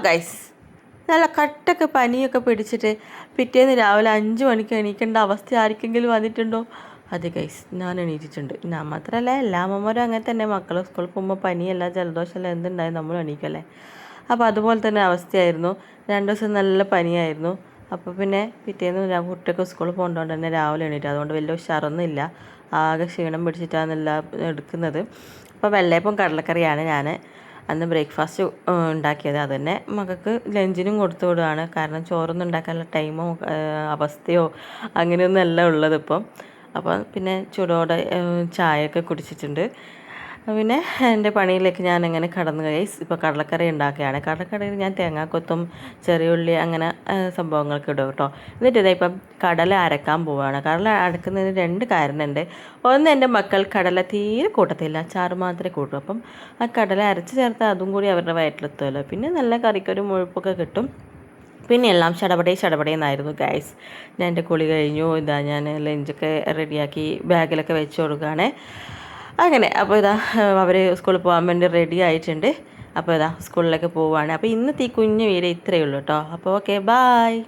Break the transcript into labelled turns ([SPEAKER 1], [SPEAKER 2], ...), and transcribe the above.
[SPEAKER 1] Guys, നല്ല കട്ടൊക്കെ പനിയൊക്കെ പിടിച്ചിട്ട് പിറ്റേന്ന് രാവിലെ 5 മണിക്ക് എണീക്കേണ്ട അവസ്ഥ ആർക്കെങ്കിലും വന്നിട്ടുണ്ടോ? അതെ ഗൈസ്, ഞാൻ എണീറ്റിട്ടുണ്ട്. ഞാൻ മാത്രമല്ല, എല്ലാ അമ്മമാരും അങ്ങനെ തന്നെ. മക്കൾ സ്കൂളിൽ പോകുമ്പോൾ പനിയല്ല ജലദോഷമല്ല എന്തുണ്ടായും നമ്മൾ എണീക്കല്ലേ. അപ്പോൾ അതുപോലെ തന്നെ അവസ്ഥയായിരുന്നു. 2 ദിവസം നല്ല പനിയായിരുന്നു. അപ്പോൾ പിന്നെ പിറ്റേന്ന് കുട്ടിയൊക്കെ സ്കൂളിൽ പോകേണ്ടതുകൊണ്ട് തന്നെ രാവിലെ എണീറ്റ്. അതുകൊണ്ട് വലിയ ഉഷാറൊന്നും ഇല്ല, ആകെ ക്ഷീണം പിടിച്ചിട്ടാണെല്ലാം എടുക്കുന്നത്. അപ്പോൾ വെള്ളയപ്പം കടലക്കറിയാണ് ഞാൻ അന്ന് ബ്രേക്ക്ഫാസ്റ്റ് ഉണ്ടാക്കിയത്. അത് തന്നെ മക്കൾക്ക് ലഞ്ചിനും കൊടുത്തു വിടുകയാണ്. കാരണം ചോറൊന്നും ഉണ്ടാക്കാനുള്ള ടൈമോ അവസ്ഥയോ അങ്ങനെയൊന്നും അല്ല ഉള്ളത് ഇപ്പം. അപ്പോൾ പിന്നെ ചൂടോടെ ചായയൊക്കെ കുടിച്ചിട്ടുണ്ട്. പിന്നെ എൻ്റെ പണിയിലേക്ക് ഞാൻ അങ്ങനെ കടന്നു ഗൈസ്. ഇപ്പോൾ കടലക്കറി ഉണ്ടാക്കുകയാണ്. കടലക്കറിയിൽ ഞാൻ തേങ്ങാക്കൊത്തും ചെറിയ ഉള്ളി അങ്ങനെ സംഭവങ്ങൾക്ക് ഇടും കേട്ടോ. എന്നിട്ട് ഇപ്പം കടല അരക്കാൻ പോവുകയാണ്. കടല അരക്കുന്നതിന് 2 കാരണമുണ്ട്. ഒന്ന്, എൻ്റെ മക്കൾ കടല തീരെ കൂട്ടത്തില്ല, അച്ചാറ് മാത്രമേ കൂട്ടൂ. അപ്പം ആ കടല അരച്ച് ചേർത്താൽ അതും കൂടി അവരുടെ വയറ്റിലെത്തുമല്ലോ. പിന്നെ നല്ല കറിക്കൊരു മുഴുപ്പൊക്കെ കിട്ടും. പിന്നെ എല്ലാം ചടപടേന്നായിരുന്നു ഗൈസ്. ഞാൻ എൻ്റെ കുളി കഴിഞ്ഞു. ഇതാ ഞാൻ ലഞ്ചൊക്കെ റെഡിയാക്കി ബാഗിലൊക്കെ വെച്ച് കൊടുക്കുകയാണ്. അങ്ങനെ അപ്പോൾ ഇതാ അവർ സ്കൂളിൽ പോകാൻ വേണ്ടി റെഡി ആയിട്ടുണ്ട്. അപ്പോൾ ഇതാ സ്കൂളിലേക്ക് പോവുകയാണ്. അപ്പോൾ ഇന്നത്തെ ഈ കുഞ്ഞു വീഡിയോ ഇത്രയേ ഉള്ളൂ കേട്ടോ. അപ്പോൾ ഓക്കെ, ബായ്.